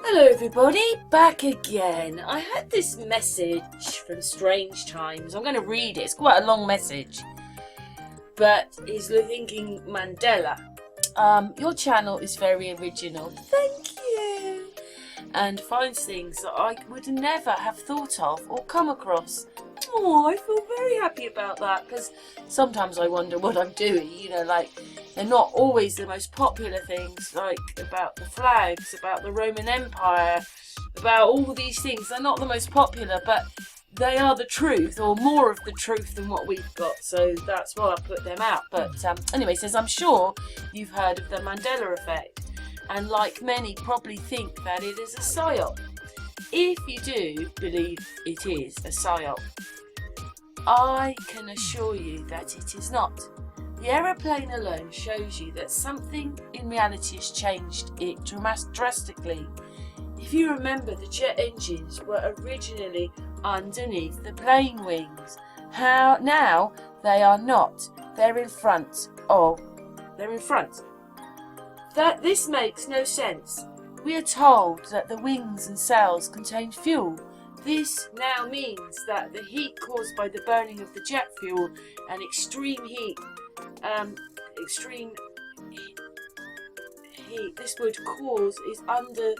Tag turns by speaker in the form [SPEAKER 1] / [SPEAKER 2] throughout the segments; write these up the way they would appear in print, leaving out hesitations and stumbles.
[SPEAKER 1] Hello everybody, back again. I had this message from Strange Times. I'm going to read it. It's quite a long message, but it's thinking Mandela. Your channel is very original. Thank you. And finds things that I would never have thought of or come across. Oh, I feel very happy about that, because sometimes I wonder what I'm doing, like they're not always the most popular things, like about the flags, about the Roman Empire, about all these things. They're not the most popular, but they are the truth, or more of the truth than what we've got, so that's why I put them out. But anyway, it says, I'm sure you've heard of the Mandela effect, and like many probably think that it is a psyop. If you do believe it is a psyop, I can assure you that it is not. The aeroplane alone shows you that something in reality has changed it drastically. If you remember, the jet engines were originally underneath the plane wings. Now they are not. They're in front. This makes no sense. We are told that the wings and sails contain fuel. This now means that the heat caused by the burning of the jet fuel and extreme heat this would cause is under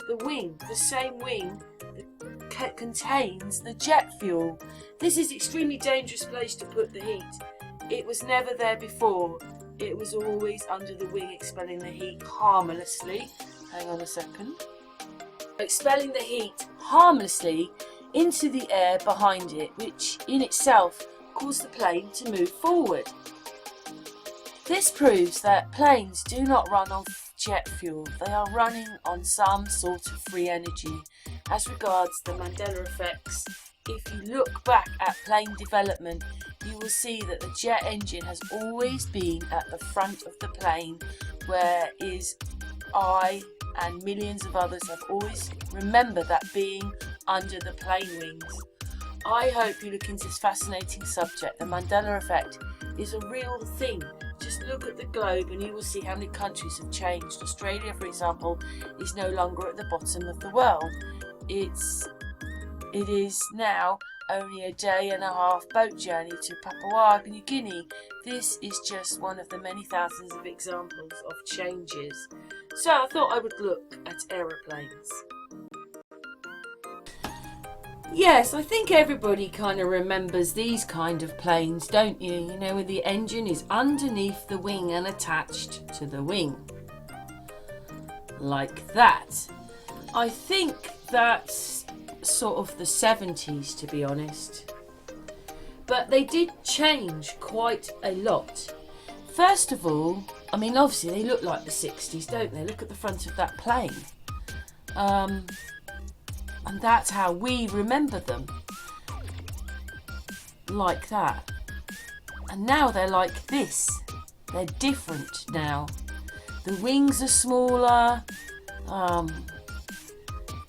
[SPEAKER 1] the wing, the same wing that contains the jet fuel. This is an extremely dangerous place to put the heat. It was never there before. It was always under the wing, expelling the heat harmlessly. Hang on a second. Expelling the heat harmlessly into the air behind it, which in itself caused the plane to move forward. This proves that planes do not run on jet fuel. They are running on some sort of free energy. As regards the Mandela effects, if you look back at plane development, you will see that the jet engine has always been at the front of the plane, whereas I and millions of others have always remembered that being under the plane wings. I hope you look into this fascinating subject. The Mandela effect is a real thing. Just look at the globe and you will see how many countries have changed. Australia, for example, is no longer at the bottom of the world. It is now only a day and a half boat journey to Papua New Guinea. This is just one of the many thousands of examples of changes. So I thought I would look at aeroplanes. Yes, I think everybody kind of remembers these kind of planes, don't you? You know, where the engine is underneath the wing and attached to the wing. Like that. I think that's sort of the 70s, to be honest. But they did change quite a lot. First of all, I mean, obviously they look like the 60s, don't they? Look at the front of that plane. And that's how we remember them. Like that. And now they're like this. They're different now. The wings are smaller.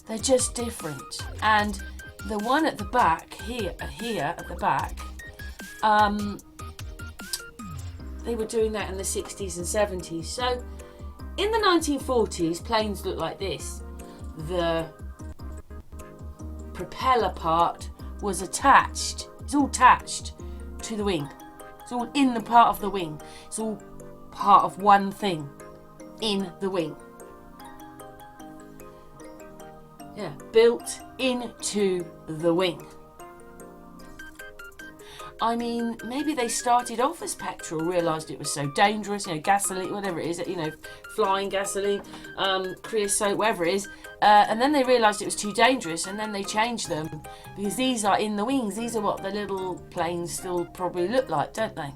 [SPEAKER 1] They're just different. And the one at the back, here at the back, they were doing that in the 60s and 70s. So in the 1940s, planes looked like this. The propeller part was attached. It's all attached to the wing. It's all in the part of the wing. It's all part of one thing in the wing. Yeah, built into the wing. I mean, maybe they started off as petrol, realised it was so dangerous, gasoline, whatever it is, flying gasoline, creosote, whatever it is, and then they realised it was too dangerous, and then they changed them, because these are in the wings. These are what the little planes still probably look like, don't they?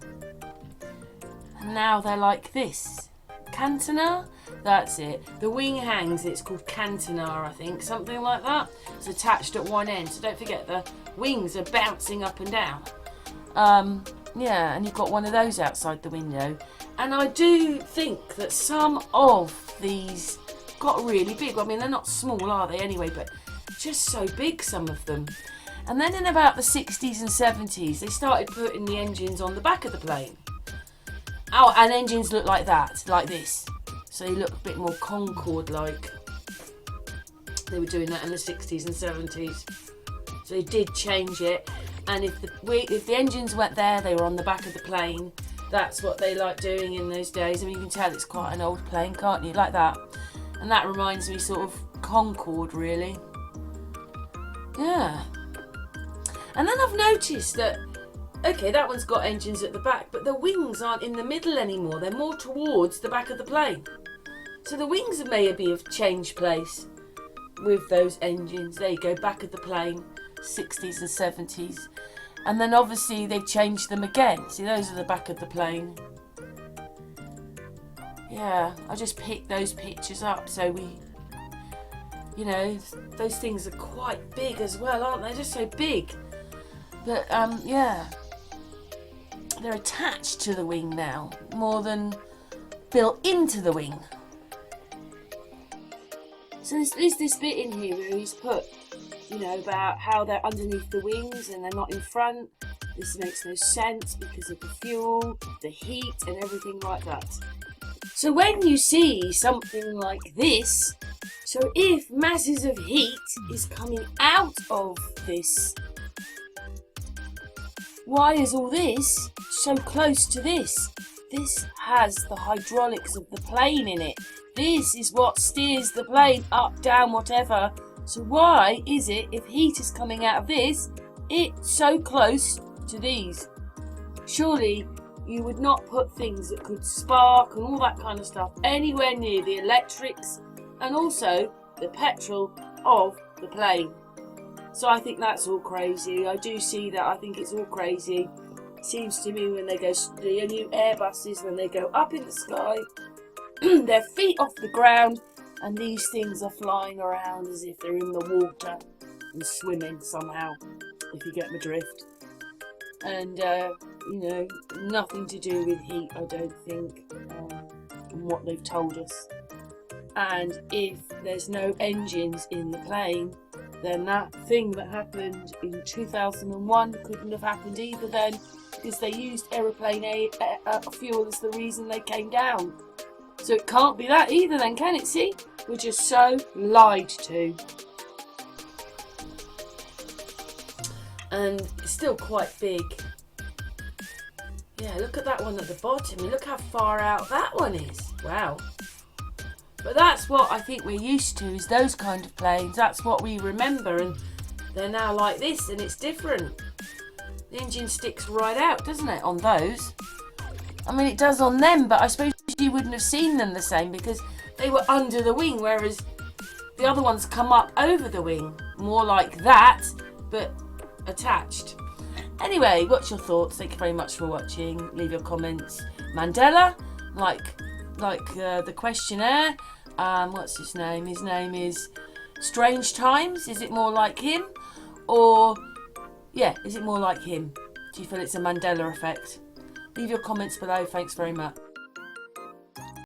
[SPEAKER 1] And now they're like this. Cantonar? That's it. The wing hangs, it's called cantonar, I think, something like that. It's attached at one end, so don't forget the wings are bouncing up and down. Yeah, and you've got one of those outside the window. And I do think that some of these got really big. I mean, they're not small, are they, anyway, but just so big, some of them. And then in about the 60s and 70s, they started putting the engines on the back of the plane. Oh, and engines look like that, like this. So they look a bit more Concorde-like. They were doing that in the 60s and 70s. So they did change it. And if the engines weren't there, they were on the back of the plane. That's what they liked doing in those days. I mean, you can tell it's quite an old plane, can't you? Like that. And that reminds me sort of Concorde, really. Yeah. And then I've noticed that, okay, that one's got engines at the back, but the wings aren't in the middle anymore. They're more towards the back of the plane. So the wings maybe have changed place with those engines. There you go, back of the plane, 60s and 70s. And then obviously they've changed them again. See, those are the back of the plane. Yeah, I just picked those pictures up so we, you know, those things are quite big as well, aren't they? Just so big. But yeah, they're attached to the wing now more than built into the wing. So there's this bit in here where he's put, you know, about how they're underneath the wings and they're not in front. This makes no sense because of the fuel, the heat and everything like that. So when you see something like this, so if masses of heat is coming out of this, why is all this so close to this? This has the hydraulics of the plane in it. This is what steers the plane up, down, whatever. So why is it, if heat is coming out of this, it's so close to these? Surely you would not put things that could spark and all that kind of stuff anywhere near the electrics and also the petrol of the plane. So I think that's all crazy. I do see that. I think it's all crazy. It seems to me when they go, the new Airbuses, when they go up in the sky, their feet off the ground, and these things are flying around as if they're in the water and swimming somehow, if you get my drift. And, you know, nothing to do with heat, I don't think, from what they've told us. And if there's no engines in the plane, then that thing that happened in 2001 couldn't have happened either then, because they used aeroplane fuel as the reason they came down. So it can't be that either then, can it? See? We're just so lied to. And it's still quite big. Yeah, look at that one at the bottom. And look how far out that one is. Wow. But that's what I think we're used to, is those kind of planes. That's what we remember, and they're now like this, and it's different. The engine sticks right out, doesn't it, on those? I mean, it does on them, but I suppose you wouldn't have seen them the same because they were under the wing, whereas the other ones come up over the wing. More like that, but attached. Anyway, what's your thoughts? Thank you very much for watching. Leave your comments. Mandela, like the questionnaire. What's his name? His name is Strange Times. Is it more like him? Or, yeah, is it more like him? Do you feel it's a Mandela effect? Leave your comments below. Thanks very much.